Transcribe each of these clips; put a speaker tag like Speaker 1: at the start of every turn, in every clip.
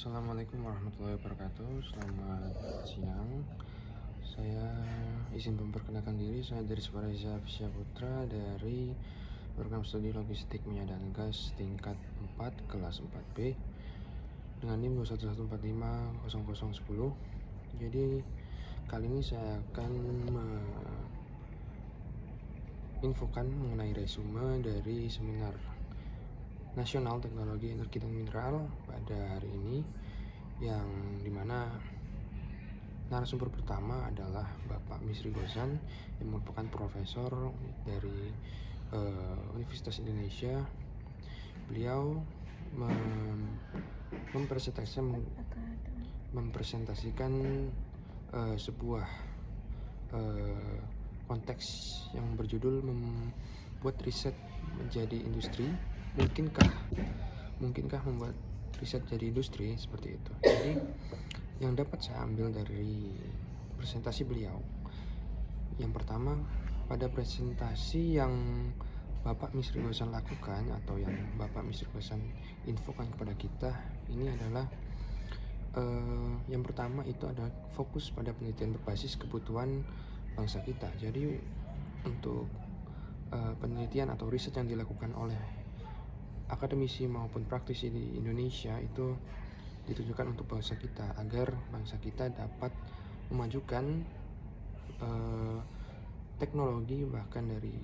Speaker 1: Assalamualaikum warahmatullahi wabarakatuh. Selamat siang. Saya izin memperkenalkan diri. Saya dari Sukareza Putra dari program studi logistik minyak dan gas tingkat 4 kelas 4B dengan NIM 211450010. Jadi kali ini saya akan menginfokan mengenai resume dari seminar Nasional Teknologi Energi dan Mineral pada hari ini, yang dimana narasumber pertama adalah Bapak Misri Gozan yang merupakan profesor dari Universitas Indonesia. Beliau mempresentasikan sebuah konteks yang berjudul membuat riset menjadi industri. Mungkinkah membuat riset jadi industri, seperti itu. Jadi yang dapat saya ambil dari presentasi beliau, yang pertama, pada presentasi yang Bapak Misri Gozan lakukan atau yang Bapak Misri Gozan infokan kepada kita, ini adalah yang pertama itu adalah fokus pada penelitian berbasis kebutuhan bangsa kita. Jadi untuk penelitian atau riset yang dilakukan oleh akademisi maupun praktisi di Indonesia itu ditujukan untuk bangsa kita, agar bangsa kita dapat memajukan teknologi bahkan dari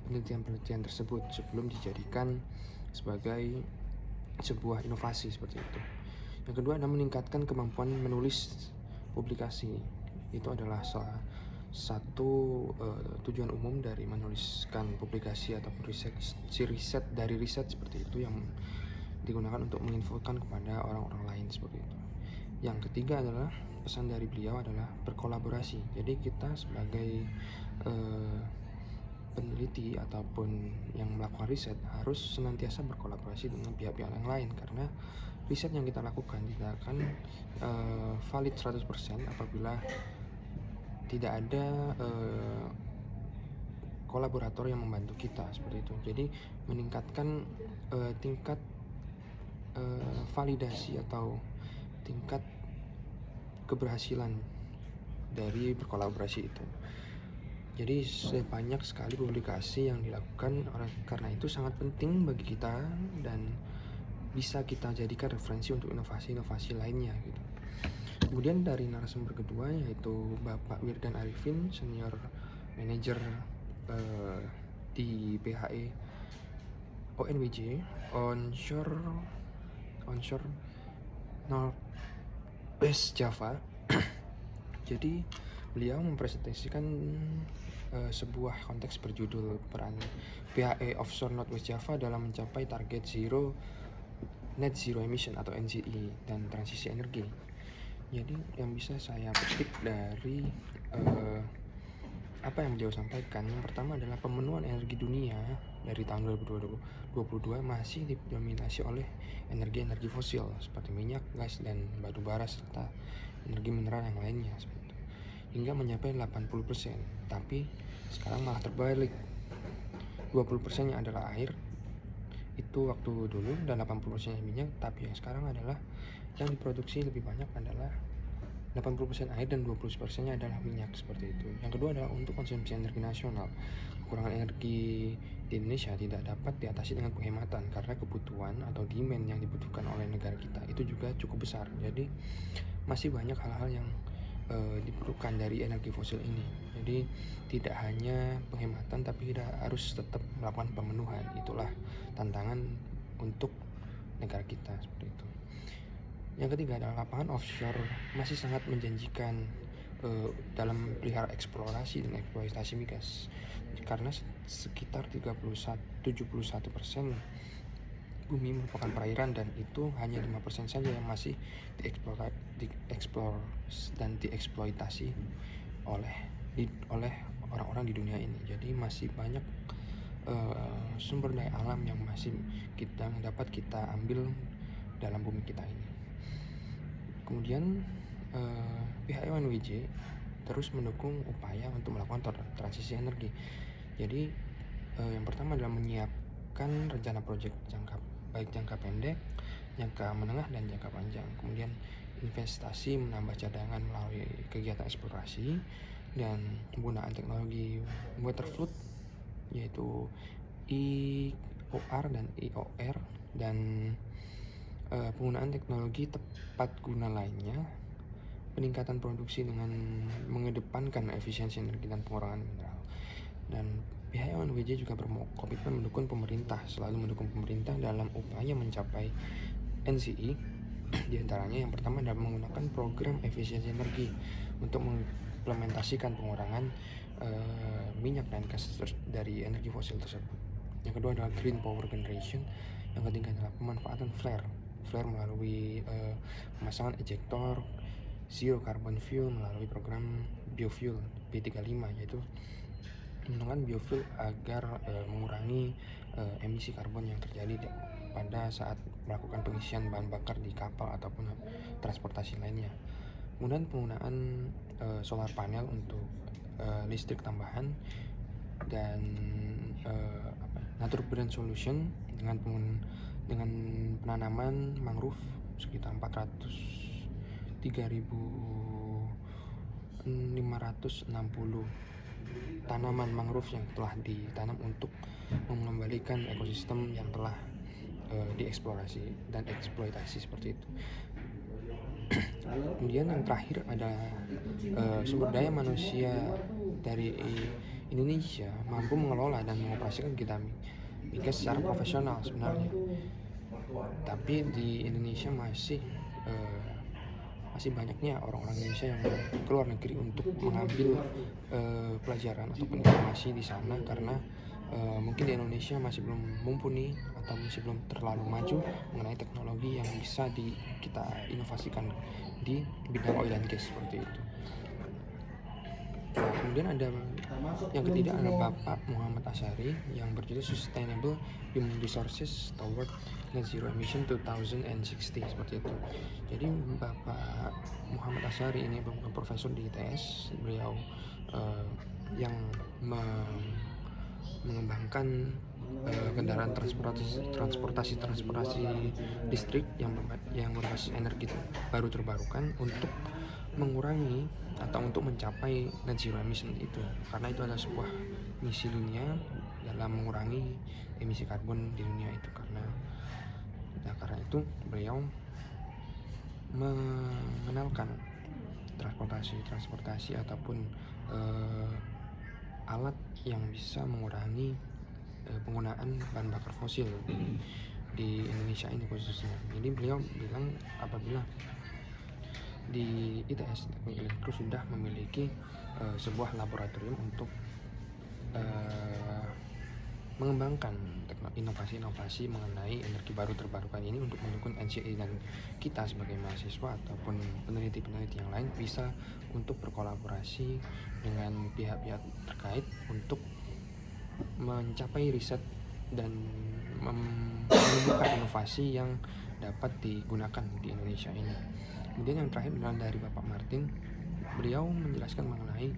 Speaker 1: penelitian-penelitian tersebut sebelum dijadikan sebagai sebuah inovasi, seperti itu. Yang kedua adalah meningkatkan kemampuan menulis publikasi. Itu adalah salah satu tujuan umum dari menuliskan publikasi atau riset seperti itu, yang digunakan untuk menginfokan kepada orang-orang lain, seperti itu. Yang ketiga adalah pesan dari beliau adalah berkolaborasi. Jadi kita sebagai peneliti ataupun yang melakukan riset harus senantiasa berkolaborasi dengan pihak-pihak yang lain, karena riset yang kita lakukan tidak akan valid 100% apabila tidak ada kolaborator yang membantu kita, seperti itu. Jadi meningkatkan tingkat validasi atau tingkat keberhasilan dari berkolaborasi itu. Jadi banyak sekali publikasi yang dilakukan, karena itu sangat penting bagi kita dan bisa kita jadikan referensi untuk inovasi-inovasi lainnya, gitu. Kemudian dari narasumber kedua yaitu Bapak Wirdan Arifin, Senior Manager di PHE ONWJ, Onshore North West Java. Jadi beliau mempresentasikan sebuah konteks berjudul peran PHE Offshore North West Java dalam mencapai target Net Zero Emission atau NZE dan transisi energi. Jadi yang bisa saya petik dari apa yang beliau sampaikan, yang pertama adalah pemenuhan energi dunia dari tahun 2022 masih didominasi oleh energi-energi fosil seperti minyak, gas, dan batu bara, serta energi mineral yang lainnya, seperti itu, hingga mencapai 80%. Tapi sekarang malah terbalik, 20%-nya adalah air, itu waktu dulu, dan 80%-nya minyak. Tapi yang sekarang adalah yang diproduksi lebih banyak adalah 80% air dan 20%-nya adalah minyak, seperti itu. Yang kedua adalah untuk konsumsi energi nasional. Kekurangan energi di Indonesia tidak dapat diatasi dengan penghematan, karena kebutuhan atau demand yang dibutuhkan oleh negara kita itu juga cukup besar. Jadi masih banyak hal-hal yang diperlukan dari energi fosil ini. Jadi tidak hanya penghematan, tapi kita harus tetap melakukan pemenuhan. Itulah tantangan untuk negara kita, seperti itu. Yang ketiga adalah lapangan offshore masih sangat menjanjikan dalam pelihara eksplorasi dan eksploitasi migas, karena sekitar 71% bumi merupakan perairan, dan itu hanya 5% saja yang masih dieksplor dan dieksploitasi oleh orang-orang di dunia ini. Jadi masih banyak sumber daya alam yang masih dapat kita ambil dalam bumi kita ini. Kemudian pihak ONWJ terus mendukung upaya untuk melakukan transisi energi. Jadi yang pertama adalah menyiapkan rencana proyek jangka pendek jangka menengah dan jangka panjang. Kemudian investasi menambah cadangan melalui kegiatan eksplorasi dan penggunaan teknologi waterflood yaitu IOR dan IOR dan penggunaan teknologi tepat guna lainnya, peningkatan produksi dengan mengedepankan efisiensi energi dan pengurangan mineral. Dan pihak UNWJ juga berkomitmen mendukung pemerintah, selalu mendukung pemerintah dalam upaya mencapai NCI. Di antaranya yang pertama adalah menggunakan program efisiensi energi untuk mengimplementasikan pengurangan minyak dan gas dari energi fosil tersebut. Yang kedua adalah green power generation. Yang ketiga adalah pemanfaatan flare melalui pemasangan ejektor zero carbon fuel melalui program biofuel B35, yaitu menggunakan biofuel agar mengurangi emisi karbon yang terjadi pada saat melakukan pengisian bahan bakar di kapal ataupun transportasi lainnya. Kemudian penggunaan solar panel untuk listrik tambahan dan nature green solution dengan penanaman mangrove sekitar 3.560 tanaman mangrove yang telah ditanam untuk mengembalikan ekosistem yang telah dieksplorasi dan eksploitasi seperti itu. Kemudian yang terakhir adalah sumber daya manusia dari Indonesia mampu mengelola dan mengoperasikan kita migas secara profesional sebenarnya. Tapi di Indonesia masih banyaknya orang-orang Indonesia yang keluar negeri untuk mengambil pelajaran ataupun informasi di sana karena mungkin di Indonesia masih belum mumpuni atau masih belum terlalu maju mengenai teknologi yang bisa kita inovasikan di bidang oil and gas seperti itu. Nah, kemudian ada yang ketiga adalah Bapak Muhammad Asyari yang berjudul Sustainable Human Resources Toward Net Zero Emission 2060 seperti itu. Jadi Bapak Muhammad Asyari ini bukan profesor di ITS, beliau yang mengembangkan kendaraan transportasi listrik yang berbasis energi baru terbarukan untuk mengurangi atau untuk mencapai net zero emission itu, karena itu adalah sebuah misi dunia dalam mengurangi emisi karbon di dunia itu. Karena itu beliau mengenalkan transportasi ataupun alat yang bisa mengurangi penggunaan bahan bakar fosil di Indonesia ini khususnya. Jadi beliau bilang apabila di ITS Teknik Elektro sudah memiliki sebuah laboratorium untuk mengembangkan inovasi-inovasi mengenai energi baru terbarukan ini untuk mendukung NCI, dan kita sebagai mahasiswa ataupun peneliti-peneliti yang lain bisa untuk berkolaborasi dengan pihak-pihak terkait untuk mencapai riset dan menemukan inovasi yang dapat digunakan di Indonesia ini. Kemudian yang terakhir adalah dari Bapak Martin. Beliau menjelaskan mengenai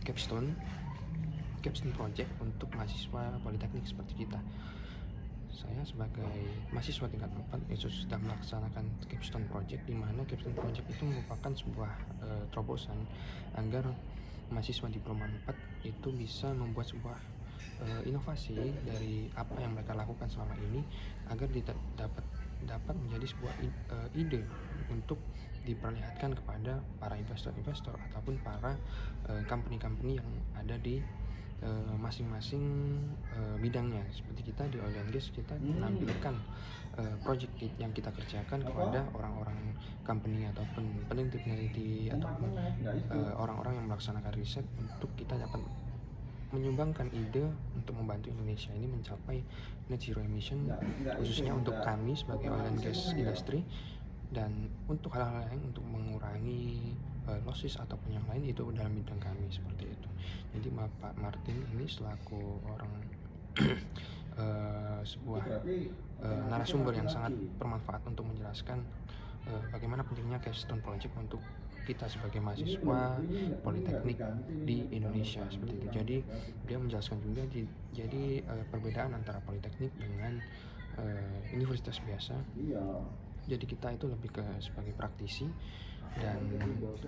Speaker 1: capstone project untuk mahasiswa politeknik seperti kita. Saya sebagai mahasiswa tingkat 4 itu sudah melaksanakan capstone project, di mana capstone project itu merupakan sebuah terobosan agar mahasiswa diploma 4 itu bisa membuat sebuah inovasi dari apa yang mereka lakukan selama ini agar dapat menjadi sebuah ide untuk diperlihatkan kepada para investor-investor ataupun para company-company yang ada di masing-masing bidangnya. Seperti kita di oil and gas, kita menampilkan project yang kita kerjakan kepada orang-orang company ataupun peneliti-peneliti ataupun orang-orang yang melaksanakan riset untuk kita dapat menyumbangkan ide untuk membantu Indonesia ini mencapai net zero emission, khususnya untuk kami sebagai oil and gas industry, dan untuk hal-hal lain untuk mengurangi losses ataupun yang lain itu dalam bidang kami seperti itu. Jadi Bapak Martin ini selaku orang sebuah narasumber yang sangat bermanfaat untuk menjelaskan bagaimana pentingnya capstone project untuk kita sebagai mahasiswa politeknik di Indonesia seperti itu. Jadi dia menjelaskan juga jadi perbedaan antara politeknik dengan universitas biasa. Jadi kita itu lebih ke sebagai praktisi dan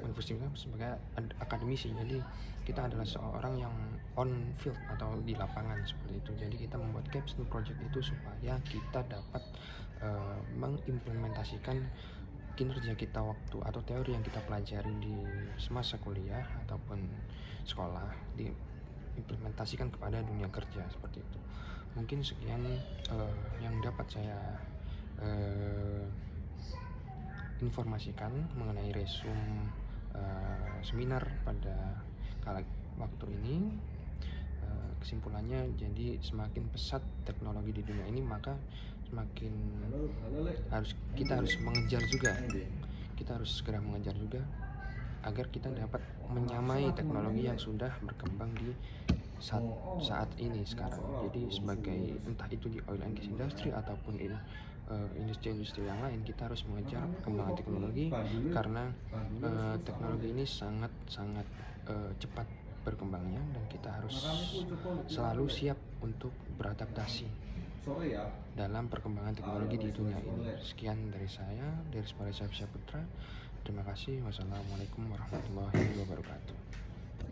Speaker 1: universitas sebagai akademisi. Jadi kita adalah seorang yang on field atau di lapangan seperti itu. Jadi kita membuat capstone project itu supaya kita dapat mengimplementasikan kinerja kita waktu atau teori yang kita pelajari di semasa kuliah ataupun sekolah diimplementasikan kepada dunia kerja seperti itu. Mungkin sekian yang dapat saya informasikan mengenai resume seminar pada waktu ini. Kesimpulannya, jadi semakin pesat teknologi di dunia ini, maka semakin kita harus mengejar juga. Kita harus segera mengejar juga agar kita dapat menyamai teknologi yang sudah berkembang di saat ini sekarang. Jadi sebagai entah itu di oil and gas industry ataupun industri-industri yang lain, kita harus mengejar perkembangan teknologi karena teknologi ini sangat cepat berkembangnya dan kita harus selalu siap untuk beradaptasi dalam perkembangan teknologi di dunia ini. Sekian dari saya, dari Syafisya Putra. Terima kasih. Wassalamualaikum warahmatullahi wabarakatuh.